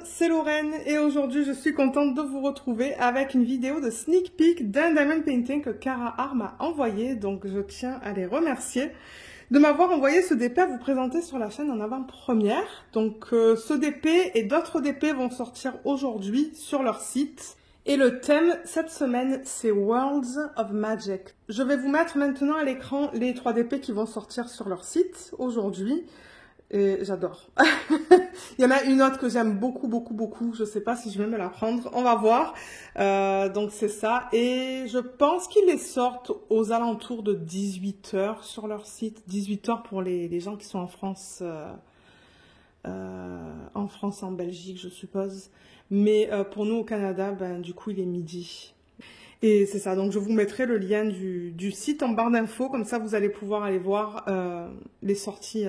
c'est Lorraine et aujourd'hui je suis contente de vous retrouver avec une vidéo de sneak peek d'un diamond painting que Cara Art m'a envoyé, donc je tiens à les remercier de m'avoir envoyé ce DP à vous présenter sur la chaîne en avant-première. Donc ce DP et d'autres DP vont sortir aujourd'hui sur leur site. Et le thème cette semaine, c'est Worlds of Magic. Je vais vous mettre maintenant à l'écran les 3 DP qui vont sortir sur leur site aujourd'hui. Et j'adore. Il y en a une autre que j'aime beaucoup. Je sais pas si je vais me la prendre. On va voir. Donc c'est ça. Et je pense qu'ils les sortent aux alentours de 18 h sur leur site. 18 h pour les gens qui sont en France. En Belgique, je suppose. Mais pour nous au Canada, ben, du coup, il est midi. Et c'est ça, donc je vous mettrai le lien du site en barre d'infos, comme ça vous allez pouvoir aller voir les sorties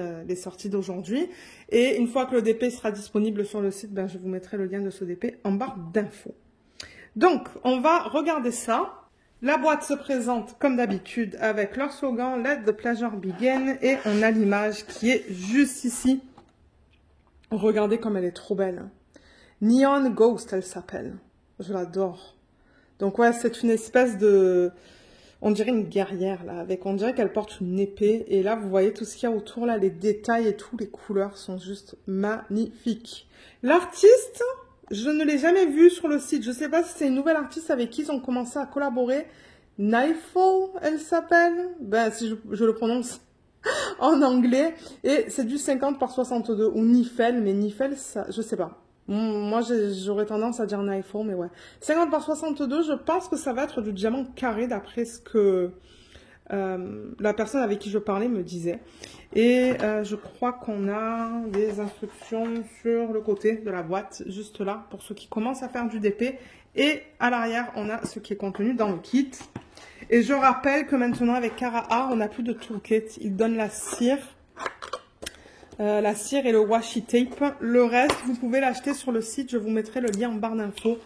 d'aujourd'hui. Et une fois que le DP sera disponible sur le site, ben, je vous mettrai le lien de ce DP en barre d'infos. Donc, on va regarder ça. La boîte se présente comme d'habitude avec leur slogan « Let the pleasure begin » et on a l'image qui est juste ici. Regardez comme elle est trop belle. Neon Ghost, elle s'appelle. Je l'adore. Donc ouais, c'est une espèce de... On dirait une guerrière, là. On dirait qu'elle porte une épée. Et là, vous voyez tout ce qu'il y a autour, là. Les détails et tout, les couleurs sont juste magnifiques. L'artiste, je ne l'ai jamais vue sur le site. Je ne sais pas si c'est une nouvelle artiste avec qui ils ont commencé à collaborer. Knifel, elle s'appelle. Ben, si je le prononce en anglais. Et c'est du 50 par 62. Ou Nifel, mais Nifel, ça, je sais pas. Moi, j'aurais tendance à dire Knifel, mais ouais. 50 par 62, je pense que ça va être du diamant carré, d'après ce que la personne avec qui je parlais me disait. Et je crois qu'on a des instructions sur le côté de la boîte, juste là, pour ceux qui commencent à faire du DP. Et à l'arrière, on a ce qui est contenu dans le kit. Et je rappelle que maintenant, avec Cara Art, on n'a plus de toolkit. Ils donnent la cire. La cire et le washi tape. Le reste, vous pouvez l'acheter sur le site. Je vous mettrai le lien en barre d'infos.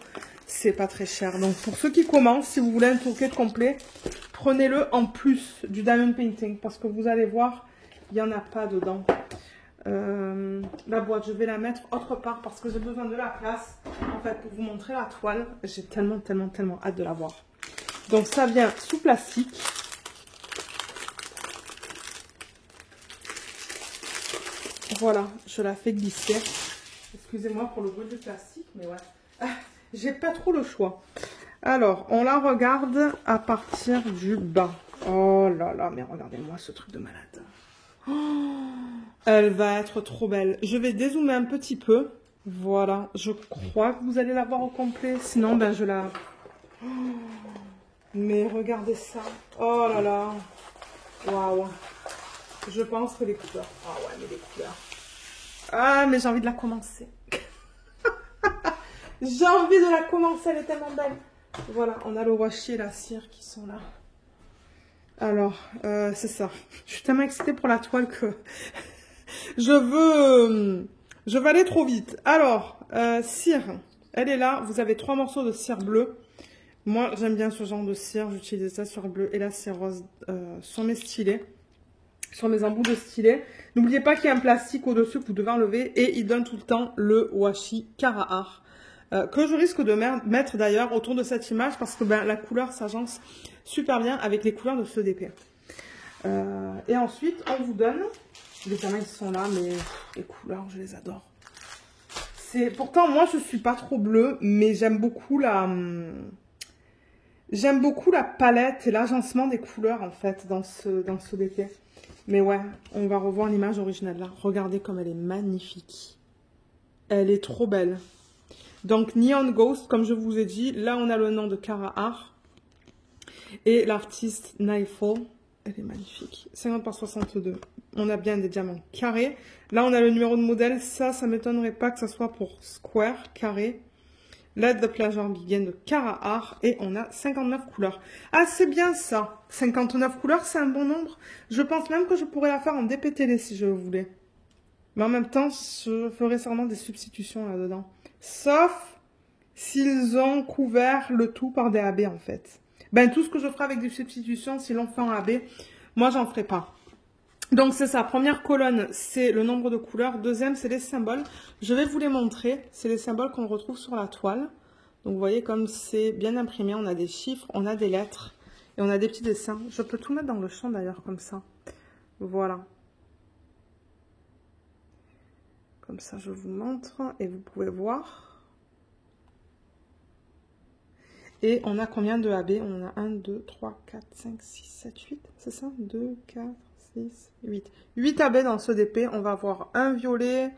C'est pas très cher. Donc, pour ceux qui commencent, si vous voulez un toolkit complet, prenez-le en plus du diamond painting. Parce que vous allez voir, il n'y en a pas dedans. La boîte, je vais la mettre autre part parce que j'ai besoin de la place. En fait, pour vous montrer la toile, j'ai tellement hâte de la voir. Donc, ça vient sous plastique. Voilà, je la fais glisser. Excusez-moi pour le bruit du plastique, mais ouais. J'ai pas trop le choix. Alors, on la regarde à partir du bas. Oh là là, mais regardez-moi ce truc de malade. Oh, elle va être trop belle. Je vais dézoomer un petit peu. Voilà, je crois que vous allez la voir au complet. Sinon, ben je la... Oh, mais regardez ça. Oh là là. Waouh. Je pense que les couleurs... Ah ouais, mais les couleurs... Ah, mais j'ai envie de la commencer. J'ai envie de la commencer, elle est tellement belle. Voilà, on a le washi et la cire qui sont là. Alors, c'est ça. Je suis tellement excitée pour la toile que... je veux aller trop vite. Alors, cire, elle est là. Vous avez 3 morceaux de cire bleue. Moi, j'aime bien ce genre de cire. J'utilise ça sur bleu et la cire rose sur mes stylets. Sur mes embouts de stylet. N'oubliez pas qu'il y a un plastique au-dessus que vous devez enlever et il donne tout le temps le washi Cara Art que je risque de mettre d'ailleurs autour de cette image parce que ben, la couleur s'agence super bien avec les couleurs de ce DP. Et ensuite, on vous donne, les diamants ils sont là, mais les couleurs, je les adore. Pourtant, moi, je suis pas trop bleue, mais j'aime beaucoup la palette et l'agencement des couleurs en fait dans ce DP. Mais ouais, on va revoir l'image originale là. Regardez comme elle est magnifique. Elle est trop belle. Donc Neon Ghost, comme je vous ai dit, là on a le nom de Cara Art. Et l'artiste Knifel, elle est magnifique. 50 par 62. On a bien des diamants carrés. Là on a le numéro de modèle. Ça m'étonnerait pas que ça soit pour square, carré. Let the pleasure begin de Cara Art et on a 59 couleurs. Ah, c'est bien ça. 59 couleurs, c'est un bon nombre. Je pense même que je pourrais la faire en DPTL si je le voulais. Mais en même temps, je ferai sûrement des substitutions là-dedans. Sauf s'ils ont couvert le tout par des AB en fait. Ben, tout ce que je ferai avec des substitutions, s'ils l'ont fait en AB, moi, j'en ferai pas. Donc c'est ça, première colonne, c'est le nombre de couleurs. Deuxième, c'est les symboles. Je vais vous les montrer. C'est les symboles qu'on retrouve sur la toile. Donc vous voyez comme c'est bien imprimé. On a des chiffres, on a des lettres et on a des petits dessins. Je peux tout mettre dans le champ d'ailleurs comme ça. Voilà. Comme ça, je vous montre et vous pouvez voir. Et on a combien de AB? On en a 1, 2, 3, 4, 5, 6, 7, 8. C'est ça? 2, 4, 6, 8. 8 AB dans ce DP. On va avoir un violet.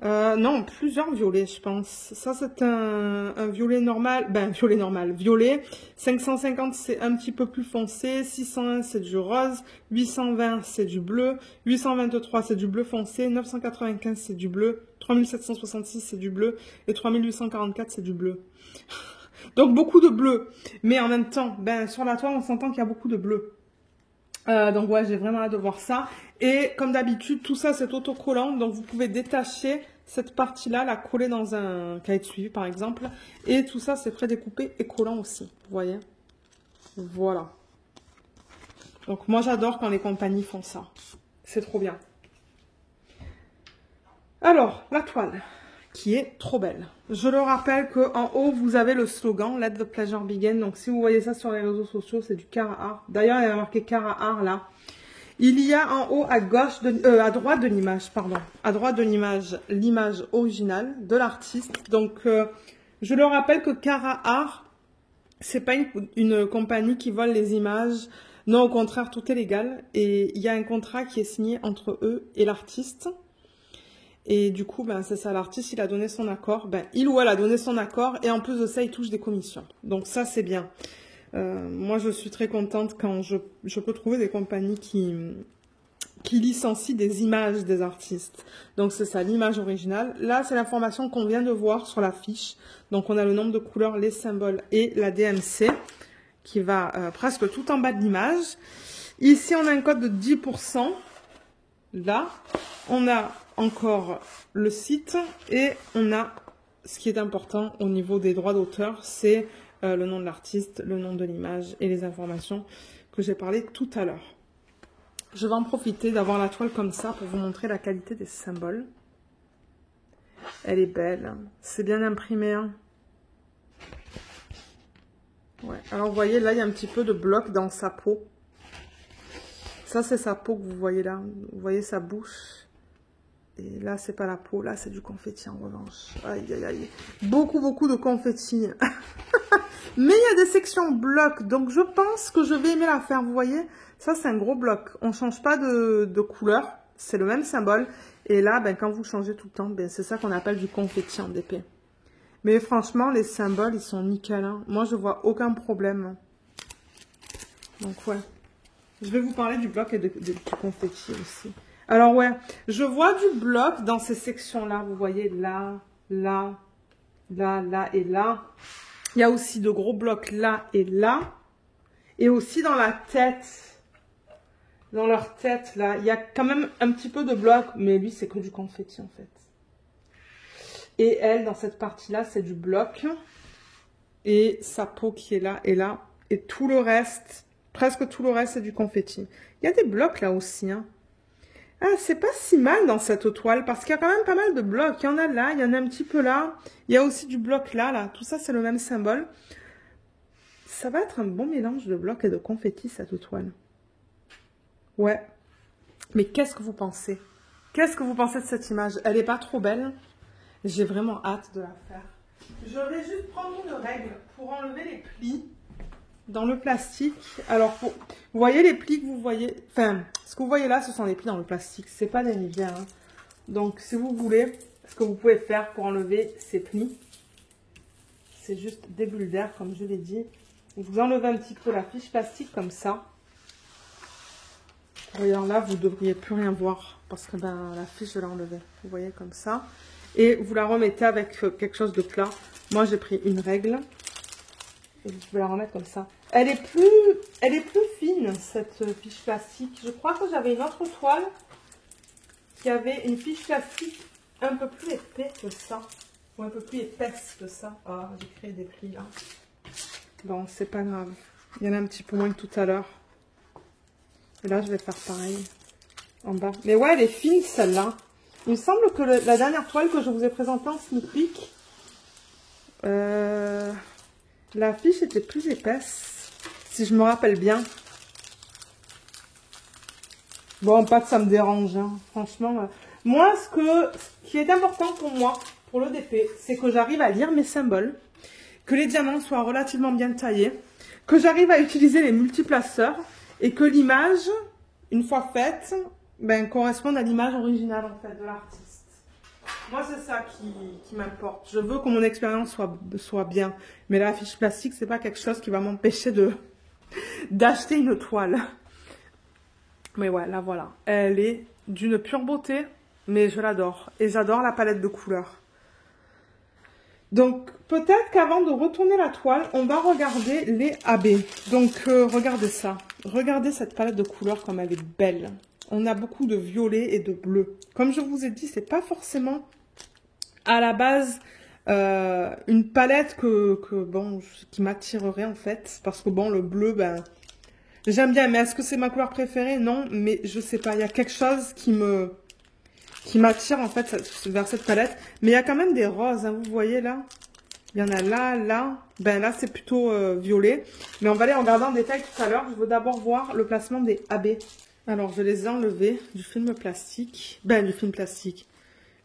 Non, plusieurs violets, je pense. Ça, c'est un violet normal. Ben, violet normal. Violet. 550, c'est un petit peu plus foncé. 601, c'est du rose. 820, c'est du bleu. 823, c'est du bleu foncé. 995, c'est du bleu. 3766, c'est du bleu. Et 3844, c'est du bleu. Donc, beaucoup de bleu. Mais en même temps, ben, sur la toile, on s'entend qu'il y a beaucoup de bleu. Donc ouais, j'ai vraiment hâte de voir ça. Et comme d'habitude, tout ça c'est autocollant. Donc vous pouvez détacher cette partie-là, la coller dans un cahier de suivi par exemple. Et tout ça c'est prédécoupé et collant aussi. Vous voyez? Voilà. Donc moi j'adore quand les compagnies font ça. C'est trop bien. Alors, la toile qui est trop belle. Je le rappelle qu'en haut, vous avez le slogan « Let the pleasure begin ». Donc, si vous voyez ça sur les réseaux sociaux, c'est du Cara. D'ailleurs, il y a marqué Cara là. Il y a en haut, à droite de l'image, pardon. À droite de l'image, l'image originale de l'artiste. Donc, je le rappelle que Cara, c'est pas une compagnie qui vole les images. Non, au contraire, tout est légal. Et il y a un contrat qui est signé entre eux et l'artiste. Et du coup, ben, c'est ça, l'artiste, il a donné son accord. Ben, il ou elle a donné son accord. Et en plus de ça, il touche des commissions. Donc ça, c'est bien. Moi, je suis très contente quand je peux trouver des compagnies qui licencient des images des artistes. Donc c'est ça, l'image originale. Là, c'est l'information qu'on vient de voir sur la fiche. Donc on a le nombre de couleurs, les symboles et la DMC qui va presque tout en bas de l'image. Ici, on a un code de 10%. Là, on a encore le site et on a ce qui est important au niveau des droits d'auteur, c'est le nom de l'artiste, le nom de l'image et les informations que j'ai parlé tout à l'heure. Je vais en profiter d'avoir la toile comme ça pour vous montrer la qualité des symboles. Elle est belle, c'est bien imprimé. Hein. Ouais. Alors vous voyez, là il y a un petit peu de bloc dans sa peau. Ça, c'est sa peau que vous voyez là. Vous voyez sa bouche. Et là, c'est pas la peau. Là, c'est du confetti en revanche. Aïe, aïe, aïe. Beaucoup, beaucoup de confetti. Mais il y a des sections blocs. Donc, je pense que je vais aimer la faire. Vous voyez, ça, c'est un gros bloc. On ne change pas de couleur. C'est le même symbole. Et là, ben, quand vous changez tout le temps, ben, c'est ça qu'on appelle du confetti en DP. Mais franchement, les symboles, ils sont nickel. Hein. Moi, je vois aucun problème. Donc, ouais. Je vais vous parler du bloc et du confetti aussi. Alors ouais, je vois du bloc dans ces sections-là. Vous voyez là, là, là, là et là. Il y a aussi de gros blocs là et là. Et aussi dans la tête. Dans leur tête là. Il y a quand même un petit peu de bloc. Mais lui, c'est que du confetti en fait. Et elle, dans cette partie-là, c'est du bloc. Et sa peau qui est là et là. Et tout le reste... Presque tout le reste, c'est du confetti. Il y a des blocs là aussi. Hein. Ah, c'est pas si mal dans cette toile parce qu'il y a quand même pas mal de blocs. Il y en a là, il y en a un petit peu là. Il y a aussi du bloc là, là. Tout ça, c'est le même symbole. Ça va être un bon mélange de blocs et de confetti, cette toile. Ouais. Mais qu'est-ce que vous pensez? Qu'est-ce que vous pensez de cette image? Elle n'est pas trop belle? J'ai vraiment hâte de la faire. Je vais juste prendre une règle pour enlever les plis. Dans le plastique, alors vous voyez les plis que vous voyez, enfin, ce que vous voyez là, ce sont les plis dans le plastique, c'est pas des rivières. Hein. Donc, si vous voulez, ce que vous pouvez faire pour enlever ces plis, c'est juste des bulles d'air, comme je l'ai dit. Vous enlevez un petit peu la fiche plastique comme ça. Regarde là, vous ne devriez plus rien voir parce que ben, la fiche, je l'ai enlevée. Vous voyez comme ça. Et vous la remettez avec quelque chose de plat. Moi, j'ai pris une règle. Et je vais la remettre comme ça. Elle est plus fine, cette fiche plastique. Je crois que j'avais une autre toile qui avait une fiche plastique un peu plus épais que ça. Ou un peu plus épaisse que ça. Ah, j'ai créé des plis là. Bon, c'est pas grave. Il y en a un petit peu moins que tout à l'heure. Et là, je vais faire pareil. en bas. Mais ouais, elle est fine celle-là. Il me semble que la dernière toile que je vous ai présentée en sneak peek, la fiche était plus épaisse, si je me rappelle bien. Bon, pas que ça me dérange, hein. Franchement. Moi, ce qui est important pour moi, pour le DP, c'est que j'arrive à lire mes symboles, que les diamants soient relativement bien taillés, que j'arrive à utiliser les multiplaceurs et que l'image, une fois faite, ben, corresponde à l'image originale en fait de l'artiste. Moi, c'est ça qui m'importe. Je veux que mon expérience soit bien. Mais la fiche plastique, c'est pas quelque chose qui va m'empêcher d'acheter une toile. Mais ouais, là voilà. Elle est d'une pure beauté, mais je l'adore. Et j'adore la palette de couleurs. Donc, peut-être qu'avant de retourner la toile, on va regarder les AB. Donc, regardez ça. Regardez cette palette de couleurs comme elle est belle. On a beaucoup de violet et de bleu. Comme je vous ai dit, c'est pas forcément à la base une palette qui m'attirerait en fait. Parce que bon, le bleu, ben, j'aime bien. Mais est-ce que c'est ma couleur préférée? Non, mais je sais pas. Il y a quelque chose qui m'attire en fait vers cette palette. Mais il y a quand même des roses, hein, vous voyez là. Il y en a là, là. Ben là, c'est plutôt violet. Mais on va aller regarder en détail tout à l'heure. Je veux d'abord voir le placement des AB. Alors, je les ai enlevés du film plastique. Ben, du film plastique.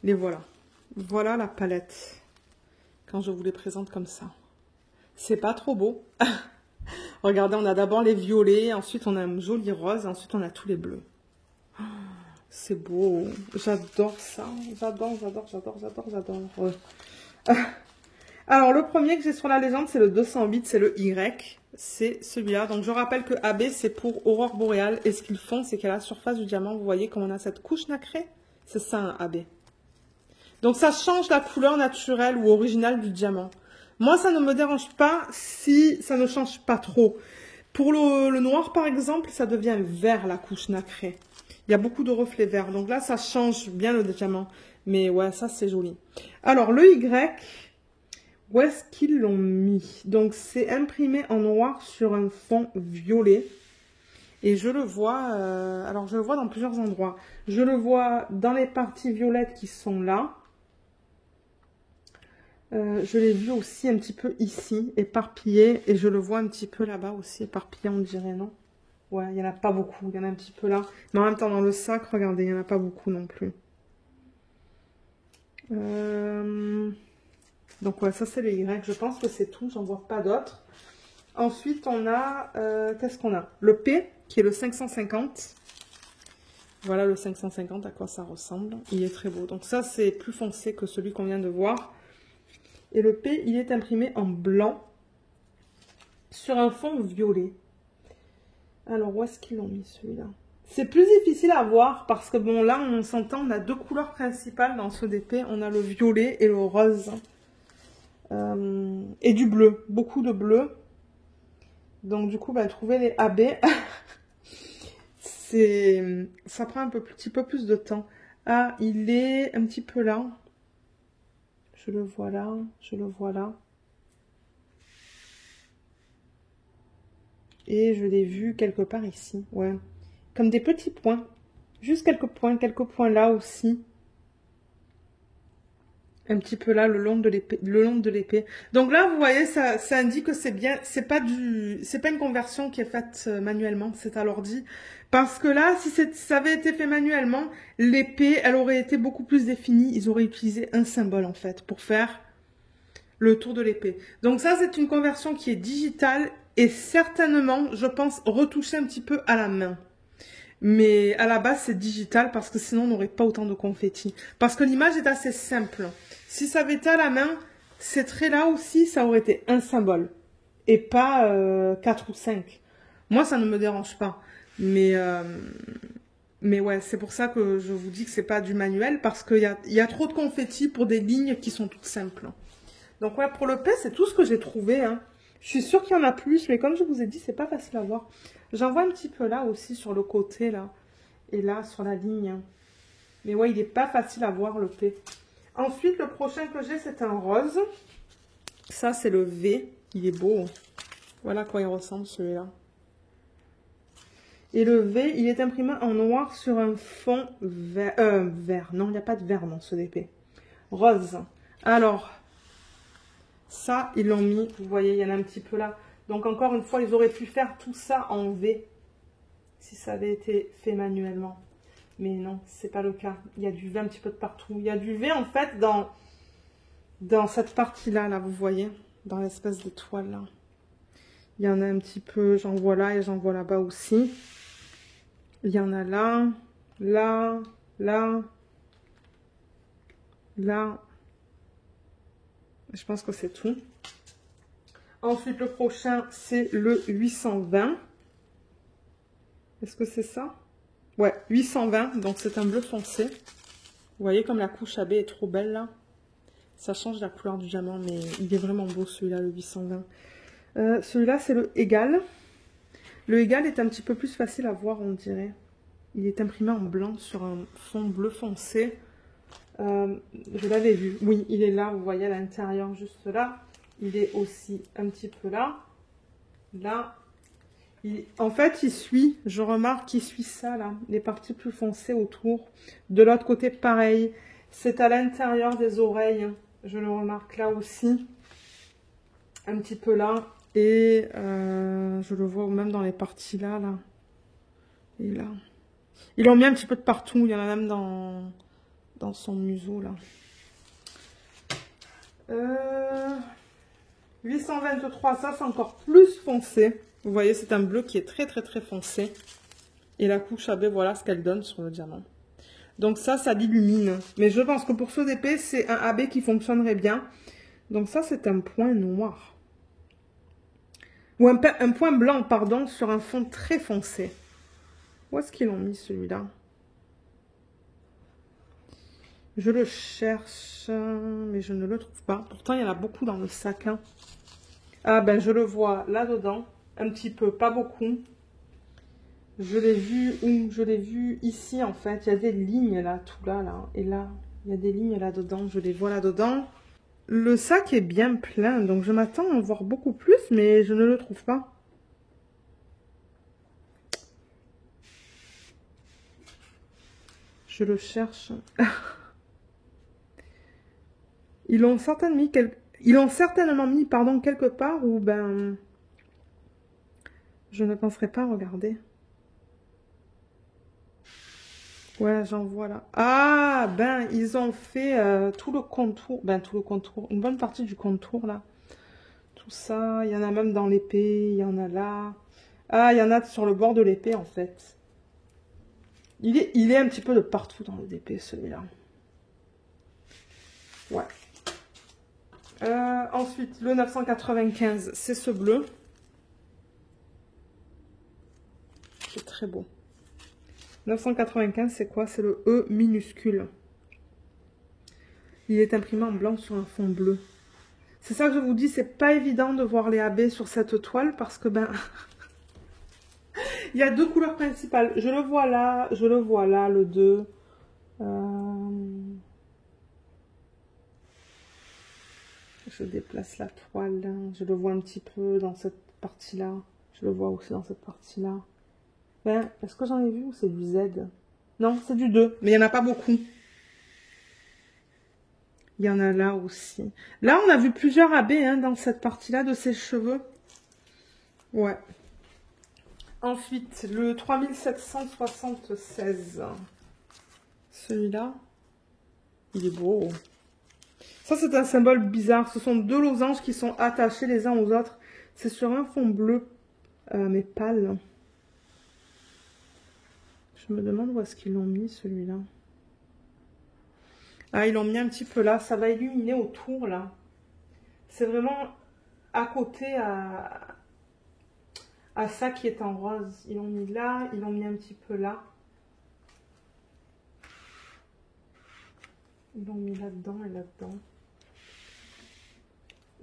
Les voilà. Voilà la palette. Quand je vous les présente comme ça. C'est pas trop beau. Regardez, on a d'abord les violets. Ensuite, on a un joli rose. Ensuite, on a tous les bleus. C'est beau. J'adore ça. J'adore. Ouais. Alors, le premier que j'ai sur la légende, c'est le 208. C'est le Y. C'est celui-là. Donc, je rappelle que AB, c'est pour Aurore Boréale. Et ce qu'ils font, c'est qu'à la surface du diamant, vous voyez comme on a cette couche nacrée. C'est ça, un AB. Donc, ça change la couleur naturelle ou originale du diamant. Moi, ça ne me dérange pas si ça ne change pas trop. Pour le noir, par exemple, ça devient vert, la couche nacrée. Il y a beaucoup de reflets verts. Donc là, ça change bien le diamant. Mais ouais, ça, c'est joli. Alors, le Y, où est-ce qu'ils l'ont mis? Donc, c'est imprimé en noir sur un fond violet. Et je le vois, alors je le vois dans plusieurs endroits. Je le vois dans les parties violettes qui sont là. Je l'ai vu aussi un petit peu ici, éparpillé. Et je le vois un petit peu là-bas aussi, éparpillé, on dirait, non? Ouais, il n'y en a pas beaucoup. Il y en a un petit peu là. Mais en même temps, dans le sac, regardez, il n'y en a pas beaucoup non plus. Donc, ouais, ça, c'est les Y. Je pense que c'est tout. J'en vois pas d'autres. Ensuite, on a... qu'est-ce qu'on a? Le P, qui est le 550. Voilà le 550, à quoi ça ressemble. Il est très beau. Donc, ça, c'est plus foncé que celui qu'on vient de voir. Et le P, il est imprimé en blanc sur un fond violet. Alors, où est-ce qu'ils l'ont mis celui-là? C'est plus difficile à voir parce que, bon, là, on s'entend, on a deux couleurs principales dans ce DP. On a le violet et le rose. Et du bleu. Beaucoup de bleu. Donc, du coup, bah, trouver les AB, ça prend un petit peu plus de temps. Ah, il est un petit peu là. Je le vois là. Je le vois là. Et je l'ai vu quelque part ici, ouais. Comme des petits points. Juste quelques points là aussi. Un petit peu là, le long de l'épée. Donc là, vous voyez, ça indique que c'est bien. C'est pas une conversion qui est faite manuellement, c'est à l'ordi. Parce que là, si ça avait été fait manuellement, l'épée, elle aurait été beaucoup plus définie. Ils auraient utilisé un symbole, en fait, pour faire le tour de l'épée. Donc ça, c'est une conversion qui est digitale et certainement, je pense, retouchée un petit peu à la main. Mais à la base, c'est digital parce que sinon, on n'aurait pas autant de confettis. Parce que l'image est assez simple. Si ça avait été à la main, ces traits-là aussi, ça aurait été un symbole. Et pas 4 ou 5. Moi, ça ne me dérange pas. Mais ouais, c'est pour ça que je vous dis que c'est pas du manuel. Parce qu'il y a trop de confettis pour des lignes qui sont toutes simples. Donc ouais, pour le P, c'est tout ce que j'ai trouvé. Hein. Je suis sûre qu'il y en a plus, mais comme je vous ai dit, c'est pas facile à voir. J'en vois un petit peu là aussi, sur le côté, là. Et là, sur la ligne. Mais ouais, il n'est pas facile à voir, le P. Ensuite, le prochain que j'ai, c'est un rose. Ça, c'est le V. Il est beau. Voilà à quoi il ressemble, celui-là. Et le V, il est imprimé en noir sur un fond vert. Non, il n'y a pas de vert dans ce DP. Rose. Alors, ça, ils l'ont mis. Vous voyez, il y en a un petit peu là. Donc, encore une fois, ils auraient pu faire tout ça en V. Si ça avait été fait manuellement. Mais non, c'est pas le cas. Il y a du V un petit peu de partout. Il y a du V, en fait, dans cette partie-là, là, vous voyez. Dans l'espèce de toile, là. Il y en a un petit peu, j'en vois là et j'en vois là-bas aussi. Il y en a là, là, là, là. Je pense que c'est tout. Ensuite, le prochain, c'est le 820. Est-ce que c'est ça? Ouais, 820. Donc, c'est un bleu foncé. Vous voyez comme la couche AB est trop belle, là. Ça change la couleur du diamant, mais il est vraiment beau, celui-là, le 820. Celui-là, c'est le égal. Le égal est un petit peu plus facile à voir, on dirait. Il est imprimé en blanc sur un fond bleu foncé. Je l'avais vu. Oui, il est là, vous voyez à l'intérieur, juste là. Il est aussi un petit peu là. Là. En fait, il suit, je remarque qu'il suit ça, là. Les parties plus foncées autour. De l'autre côté, pareil. C'est à l'intérieur des oreilles. Je le remarque là aussi. Un petit peu là. Et je le vois même dans les parties là, là. Et là. Ils l'ont mis un petit peu de partout. Il y en a même dans son museau, là. 823, ça c'est encore plus foncé. Vous voyez, c'est un bleu qui est très très très foncé. Et la couche AB, voilà ce qu'elle donne sur le diamant. Donc ça l'illumine. Mais je pense que pour ce DP, c'est un AB qui fonctionnerait bien. Donc ça, c'est un point noir. Ou un point blanc, pardon, sur un fond très foncé. Où est-ce qu'ils l'ont mis celui-là? Je le cherche, mais je ne le trouve pas. Pourtant, il y en a beaucoup dans le sac. Hein. Ah ben, je le vois là-dedans. Un petit peu, pas beaucoup. Je l'ai vu où? Je l'ai vu ici, en fait. Il y a des lignes là, tout là, là. Et là, il y a des lignes là-dedans. Je les vois là-dedans. Le sac est bien plein, donc je m'attends à en voir beaucoup plus, mais je ne le trouve pas. Je le cherche. Ils l'ont certainement mis, pardon, quelque part où, ben, je ne penserais pas regarder. Ouais, j'en vois là. Ah, ben, ils ont fait tout le contour. Ben, tout le contour. Une bonne partie du contour, là. Tout ça. Il y en a même dans l'épée. Il y en a là. Ah, il y en a sur le bord de l'épée, en fait. Il est un petit peu de partout dans le DP, celui-là. Ouais. Ensuite, le 995, c'est ce bleu. C'est très beau. 995, c'est quoi? C'est le E minuscule. Il est imprimé en blanc sur un fond bleu. C'est ça que je vous dis, c'est pas évident de voir les AB sur cette toile parce que, ben... il y a deux couleurs principales. Je le vois là, le 2. Je déplace la toile, hein. Je le vois un petit peu dans cette partie-là. Je le vois aussi dans cette partie-là. Ben, est-ce que j'en ai vu ou c'est du Z? Non, c'est du 2, mais il n'y en a pas beaucoup. Il y en a là aussi. Là, on a vu plusieurs AB hein, dans cette partie-là de ses cheveux. Ouais. Ensuite, le 3776. Celui-là, il est beau. Ça, c'est un symbole bizarre. Ce sont deux losanges qui sont attachés les uns aux autres. C'est sur un fond bleu, mais pâle. Je me demande où est-ce qu'ils l'ont mis, celui-là. Ah, ils l'ont mis un petit peu là. Ça va illuminer autour, là. C'est vraiment à côté à ça qui est en rose. Ils l'ont mis là, ils l'ont mis un petit peu là. Ils l'ont mis là-dedans et là-dedans.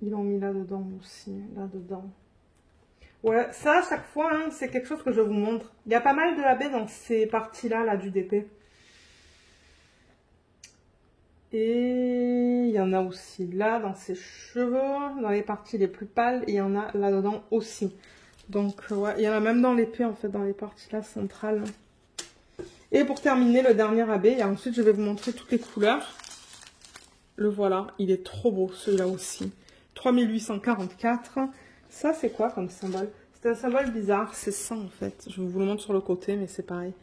Ils l'ont mis là-dedans aussi, là-dedans. Ouais, ça, à chaque fois, hein, c'est quelque chose que je vous montre. Il y a pas mal de AB dans ces parties-là, là, du DP. Et il y en a aussi là, dans ses cheveux, dans les parties les plus pâles. Et il y en a là-dedans aussi. Donc, ouais, il y en a même dans l'épée, en fait, dans les parties là centrales. Et pour terminer, le dernier AB, et ensuite je vais vous montrer toutes les couleurs. Le voilà, il est trop beau, celui-là aussi. 3844. Ça, c'est quoi comme symbole? C'est un symbole bizarre, c'est ça en fait. Je vous le montre sur le côté, mais c'est pareil.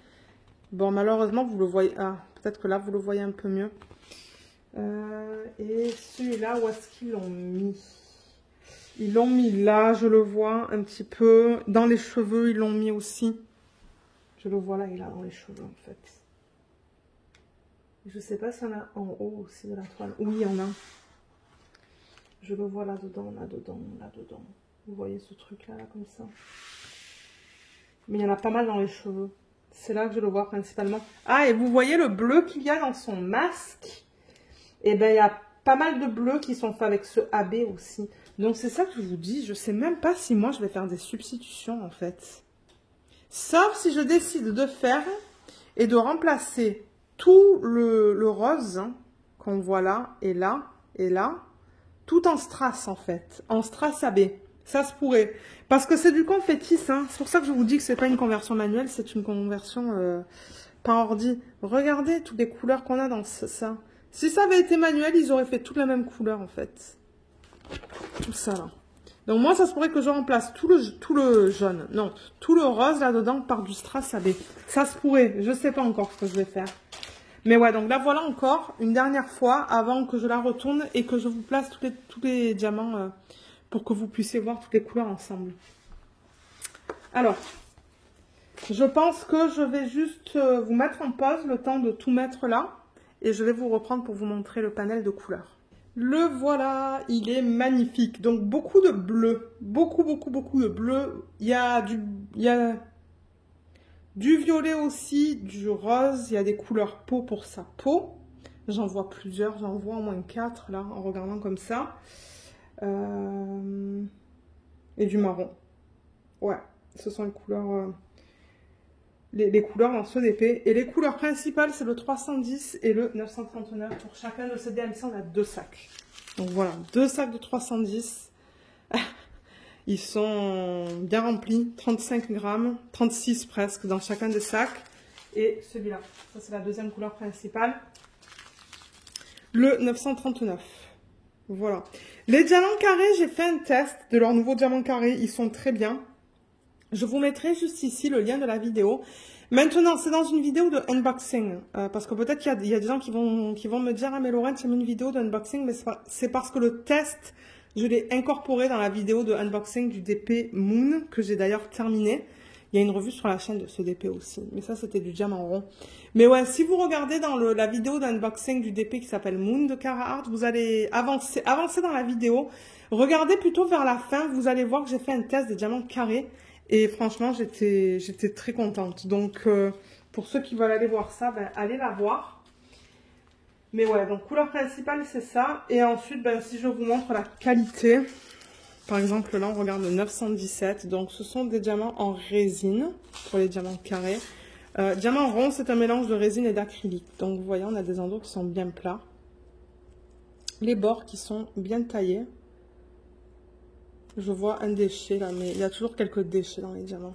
Bon, malheureusement, vous le voyez... Ah, peut-être que là, vous le voyez un peu mieux. Et celui-là, où est-ce qu'ils l'ont mis? Ils l'ont mis là, je le vois un petit peu. Dans les cheveux, ils l'ont mis aussi. Je le vois là, il est là dans les cheveux en fait. Je sais pas s'il y en a en haut aussi de la toile. Oui, il y en a. Je le vois là-dedans, là-dedans, là-dedans. Vous voyez ce truc-là, là, comme ça. Mais il y en a pas mal dans les cheveux. C'est là que je le vois principalement. Ah, et vous voyez le bleu qu'il y a dans son masque? Eh bien, il y a pas mal de bleus qui sont faits avec ce AB aussi. Donc, c'est ça que je vous dis. Je sais même pas si moi, je vais faire des substitutions, en fait. Sauf si je décide de faire et de remplacer tout le rose qu'on voit là, et là, et là, tout en strass, en fait. En strass AB. Ça se pourrait. Parce que c'est du confetti, hein. C'est pour ça que je vous dis que c'est pas une conversion manuelle, c'est une conversion par ordi. Regardez toutes les couleurs qu'on a dans ça. Si ça avait été manuel, ils auraient fait toutes la même couleur, en fait. Tout ça, là. Donc, moi, ça se pourrait que je remplace tout le jaune. Non, tout le rose, là-dedans, par du strass AB. Ça se pourrait. Je sais pas encore ce que je vais faire. Mais ouais, donc là, voilà encore, une dernière fois, avant que je la retourne et que je vous place tous les diamants... pour que vous puissiez voir toutes les couleurs ensemble. Alors, je pense que je vais juste vous mettre en pause le temps de tout mettre là. Et je vais vous reprendre pour vous montrer le panel de couleurs. Le voilà, il est magnifique. Donc, beaucoup de bleu. Beaucoup de bleu. Il y a du violet aussi, du rose. Il y a des couleurs peau pour sa peau. J'en vois plusieurs, j'en vois au moins 4 là, en regardant comme ça. Et du marron. Ouais, ce sont les couleurs les couleurs dans ce DP. Et les couleurs principales, c'est le 310 et le 939. Pour chacun de ces DMC, on a 2 sacs. Donc voilà, 2 sacs de 310. Ils sont bien remplis, 35 grammes, 36 presque dans chacun des sacs. Et celui-là, ça c'est la deuxième couleur principale. Le 939. Voilà. Les diamants carrés, j'ai fait un test de leurs nouveaux diamants carrés. Ils sont très bien. Je vous mettrai juste ici le lien de la vidéo. Maintenant, c'est dans une vidéo de unboxing. Parce que peut-être qu'il y a des gens qui vont me dire « Ah, mais Laurent, tu as mis une vidéo d'unboxing. » Mais c'est parce que le test, je l'ai incorporé dans la vidéo de unboxing du DP Moon, que j'ai d'ailleurs terminé. Il y a une revue sur la chaîne de ce DP aussi. Mais ça, c'était du diamant rond. Mais ouais, si vous regardez dans la vidéo d'unboxing du DP qui s'appelle Moon de Carhartt, vous allez avancer dans la vidéo. Regardez plutôt vers la fin. Vous allez voir que j'ai fait un test des diamants carrés. Et franchement, j'étais très contente. Donc, pour ceux qui veulent aller voir ça, ben, allez la voir. Mais ouais, donc couleur principale, c'est ça. Et ensuite, ben, si je vous montre la qualité... Par exemple, là, on regarde le 917. Donc, ce sont des diamants en résine pour les diamants carrés. Diamant rond, c'est un mélange de résine et d'acrylique. Donc, vous voyez, on a des endroits qui sont bien plats. Les bords qui sont bien taillés. Je vois un déchet là, mais il y a toujours quelques déchets dans les diamants.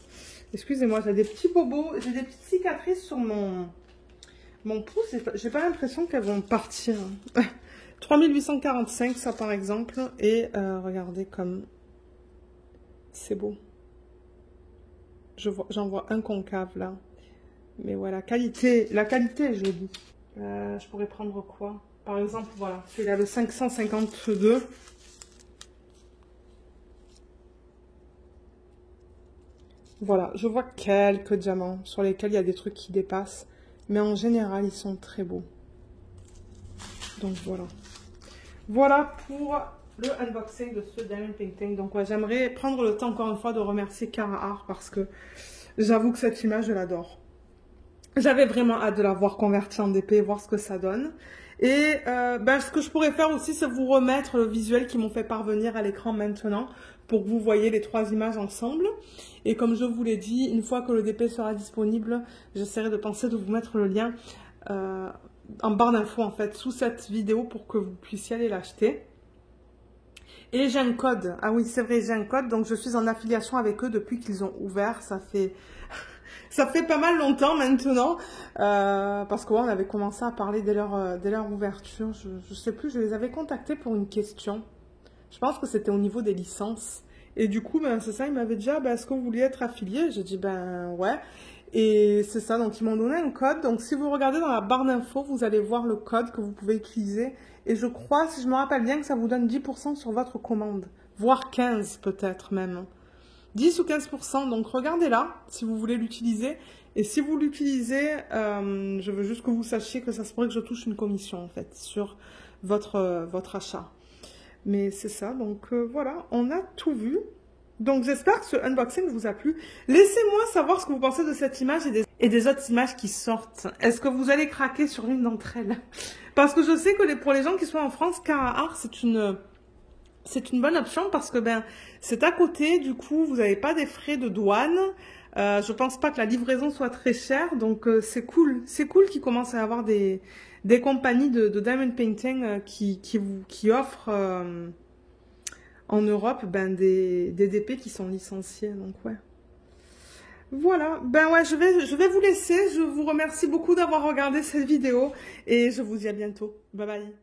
Excusez-moi, j'ai des petits bobos, j'ai des petites cicatrices sur mon pouce. J'ai pas l'impression qu'elles vont partir. 3845, ça par exemple. Et regardez comme c'est beau. J'en vois un concave là. Mais voilà, la qualité est jolie. Je pourrais prendre quoi? Par exemple, voilà, celui-là, le 552. Voilà, je vois quelques diamants sur lesquels il y a des trucs qui dépassent. Mais en général, ils sont très beaux. Donc voilà. Voilà pour le unboxing de ce Diamond Painting. Donc ouais, j'aimerais prendre le temps encore une fois de remercier Carhartt parce que j'avoue que cette image, je l'adore. J'avais vraiment hâte de la voir convertie en DP, voir ce que ça donne. Et ben, ce que je pourrais faire aussi, c'est vous remettre le visuel qu'ils m'ont fait parvenir à l'écran maintenant pour que vous voyez les 3 images ensemble. Et comme je vous l'ai dit, une fois que le DP sera disponible, j'essaierai de penser de vous mettre le lien en barre d'infos en fait, sous cette vidéo pour que vous puissiez aller l'acheter. Et j'ai un code. Ah oui, c'est vrai, j'ai un code. Donc, je suis en affiliation avec eux depuis qu'ils ont ouvert. Ça fait pas mal longtemps maintenant. Parce qu'on avait commencé à parler dès leur ouverture. Je sais plus, je les avais contactés pour une question. Je pense que c'était au niveau des licences. Et du coup, ben, c'est ça, ils m'avaient dit, ah, ben, est-ce que vous vouliez être affilié? J'ai dit, ben, ouais. Et c'est ça, donc ils m'ont donné un code. Donc si vous regardez dans la barre d'infos, vous allez voir le code que vous pouvez utiliser. Et je crois, si je me rappelle bien, que ça vous donne 10% sur votre commande. Voire 15 peut-être même. 10 ou 15%. Donc regardez là, si vous voulez l'utiliser. Et si vous l'utilisez, je veux juste que vous sachiez que ça se pourrait que je touche une commission en fait sur votre achat. Mais c'est ça, donc voilà, on a tout vu. Donc j'espère que ce unboxing vous a plu. Laissez-moi savoir ce que vous pensez de cette image et des autres images qui sortent. Est-ce que vous allez craquer sur l'une d'entre elles? Parce que je sais que pour les gens qui sont en France, Carahart, c'est une bonne option parce que ben c'est à côté, du coup vous n'avez pas des frais de douane. Je pense pas que la livraison soit très chère, donc c'est cool. C'est cool qu'ils commencent à avoir des compagnies de diamond painting qui offrent en Europe ben, des DP qui sont licenciés. Donc ouais. Voilà, ben ouais, je vais vous laisser. Je vous remercie beaucoup d'avoir regardé cette vidéo et je vous dis à bientôt. Bye bye.